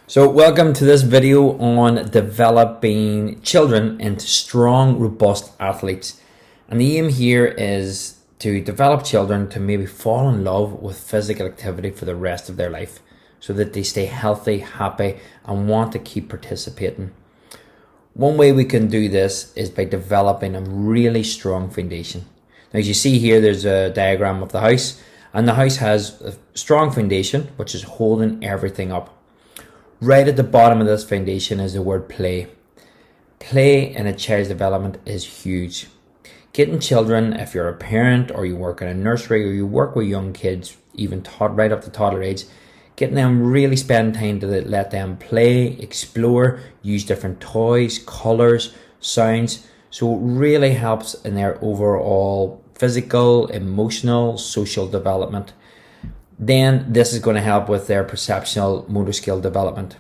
So welcome to this video on developing children into strong, robust athletes. And the aim here is to develop children to maybe fall in love with physical activity for the rest of their life so that they stay healthy, happy, and want to keep participating. One way we can do this is by developing a really strong foundation. Now, as you see here, there's a diagram of the house, and the house has a strong foundation, which is holding everything up. Right at the bottom of this foundation is the word play. Play in a child's development is huge. Getting children, if you're a parent or you work in a nursery or you work with young kids, even right up to toddler age, getting them really spend time to let them play, explore, use different toys, colours, sounds. So it really helps in their overall physical, emotional, social development. Then this is going to help with their perceptual motor skill development.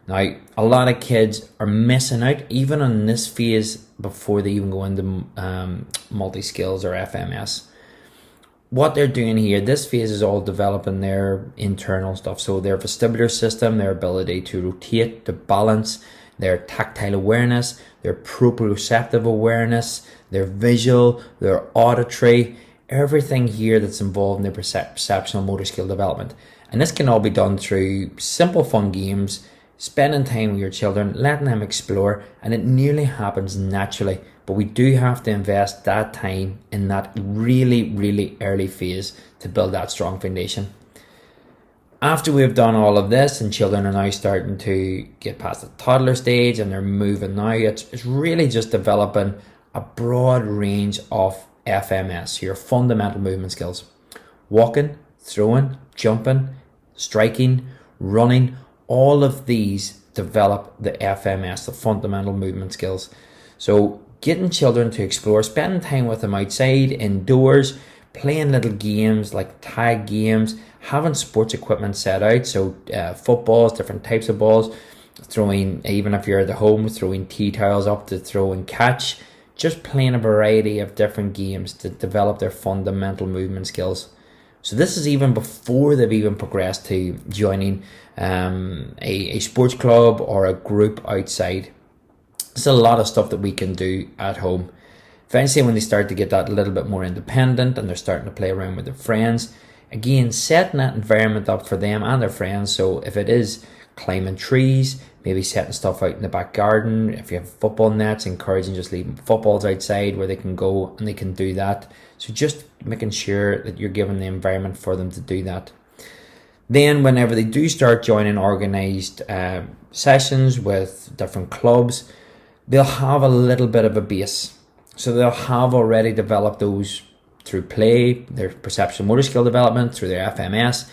Now, a lot of kids are missing out even on this phase before they even go into multi-skills or FMS. What they're doing here, this phase is all developing their internal stuff. So their vestibular system, their ability to rotate, to balance, their tactile awareness, their proprioceptive awareness, their visual, their auditory, everything here that's involved in their perceptual motor skill development. And this can all be done through simple fun games, spending time with your children, letting them explore, and it nearly happens naturally. But we do have to invest that time in that really early phase to build that strong foundation. After we've done all of this and children are now starting to get past the toddler stage and they're moving now, it's really just developing a broad range of FMS, your fundamental movement skills. Walking, throwing, jumping, striking, running, all of these develop the FMS, the fundamental movement skills. So getting children to explore, spending time with them outside, indoors, playing little games like tag games, having sports equipment set out, so footballs, different types of balls, throwing, even if you're at the home, throwing tea towels up to throw and catch, just playing a variety of different games to develop their fundamental movement skills. So this is even before they've even progressed to joining a sports club or a group outside. There's a lot of stuff that we can do at home. Eventually, when they start to get that a little bit more independent and they're starting to play around with their friends, again, setting that environment up for them and their friends. So if it is climbing trees, maybe setting stuff out in the back garden. If you have football nets, encouraging just leaving footballs outside where they can go and they can do that. So just making sure that you're giving the environment for them to do that. Then whenever they do start joining organised sessions with different clubs, they'll have a little bit of a base. So they'll have already developed those through play, their perceptual motor skill development, through their FMS.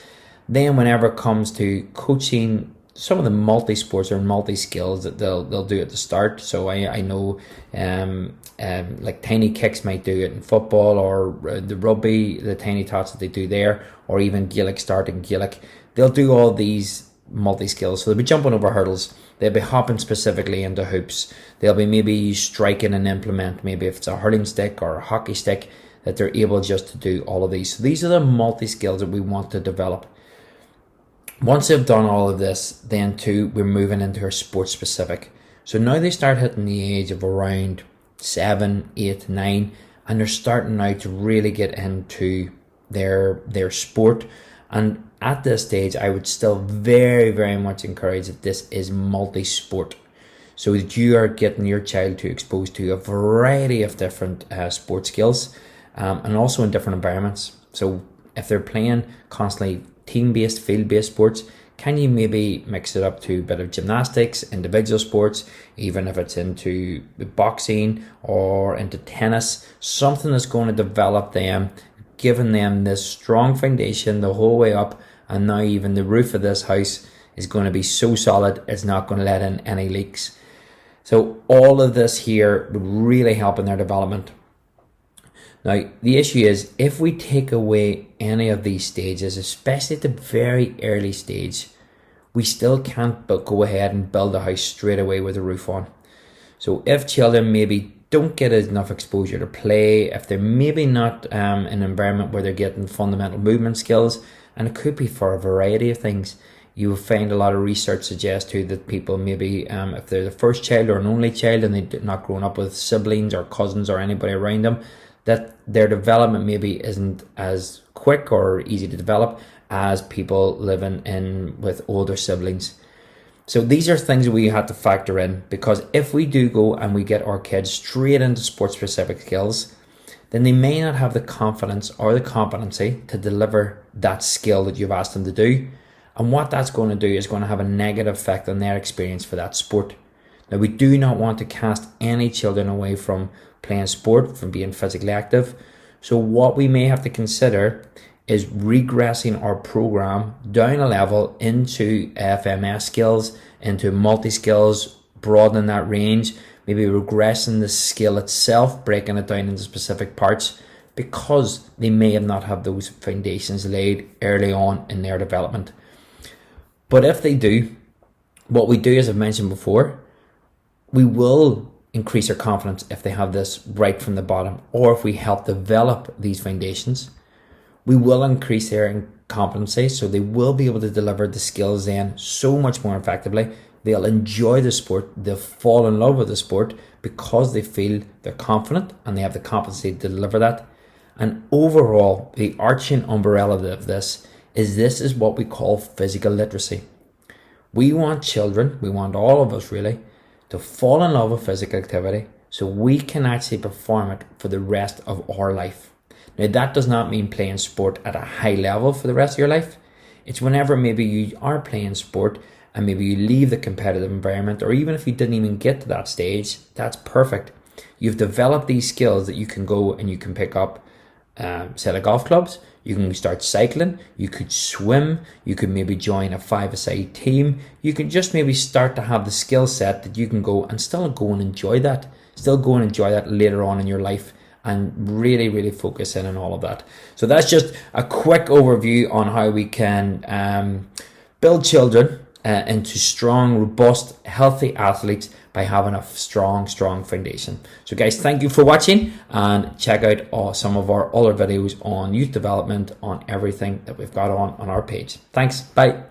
Then whenever it comes to coaching some of the multi-sports or multi-skills that they'll do at the start. So I know like tiny kicks might do it in football, or the rugby, the tiny tots that they do there, or even Gaelic, starting Gaelic. They'll do all these multi-skills. So they'll be jumping over hurdles. They'll be hopping specifically into hoops. They'll be maybe striking an implement, maybe if it's a hurling stick or a hockey stick, that they're able just to do all of these. So these are the multi-skills that we want to develop. Once they've done all of this, then too, we're moving into our sports specific. So now they start hitting the age of around 7, 8, 9, and they're starting now to really get into their sport. And at this stage, I would still very much encourage that this is multi-sport, so that you are getting your child to expose to a variety of different sport skills, and also in different environments. So if they're playing constantly team-based, field-based sports, can you maybe mix it up to a bit of gymnastics, individual sports, even if it's into boxing or into tennis, something that's going to develop them, giving them this strong foundation the whole way up. And now even the roof of this house is going to be so solid, it's not going to let in any leaks. So all of this here would really help in their development. Now, the issue is, if we take away any of these stages, especially at the very early stage, we still can't go ahead and build a house straight away with a roof on. So if children maybe don't get enough exposure to play, if they're maybe not in an environment where they're getting fundamental movement skills, and it could be for a variety of things. You will find a lot of research suggests too that people maybe, if they're the first child or an only child and they're not grown up with siblings or cousins or anybody around them, that their development maybe isn't as quick or easy to develop as people living in with older siblings. So these are things we have to factor in, because if we do go and we get our kids straight into sport specific skills, then they may not have the confidence or the competency to deliver that skill that you've asked them to do. And what that's going to do is going to have a negative effect on their experience for that sport. Now, we do not want to cast any children away from playing sport, from being physically active. So what we may have to consider is regressing our program down a level into FMS skills, into multi-skills, broadening that range, maybe regressing the skill itself, breaking it down into specific parts, because they may have not had those foundations laid early on in their development. But if they do, what we do, as I've mentioned before, we will increase their confidence if they have this right from the bottom, or if we help develop these foundations. We will increase their competency, so they will be able to deliver the skills then so much more effectively. They'll enjoy the sport, they'll fall in love with the sport because they feel they're confident and they have the competency to deliver that. And overall, the arching umbrella of this is what we call physical literacy. We want children, we want all of us really, to fall in love with physical activity so we can actually perform it for the rest of our life. Now, that does not mean playing sport at a high level for the rest of your life. It's whenever maybe you are playing sport and maybe you leave the competitive environment, or even if you didn't even get to that stage, that's perfect. You've developed these skills that you can go and you can pick up set of golf clubs, you can start cycling, you could swim, you could maybe join a 5-a-side team, you can just maybe start to have the skill set that you can go and still go and enjoy that, later on in your life, and really, really focus in on all of that. So that's just a quick overview on how we can build children into strong, robust, healthy athletes by having a strong foundation. So guys, thank you for watching, and check out some of our other videos on youth development, on everything that we've got on our page. Thanks, bye.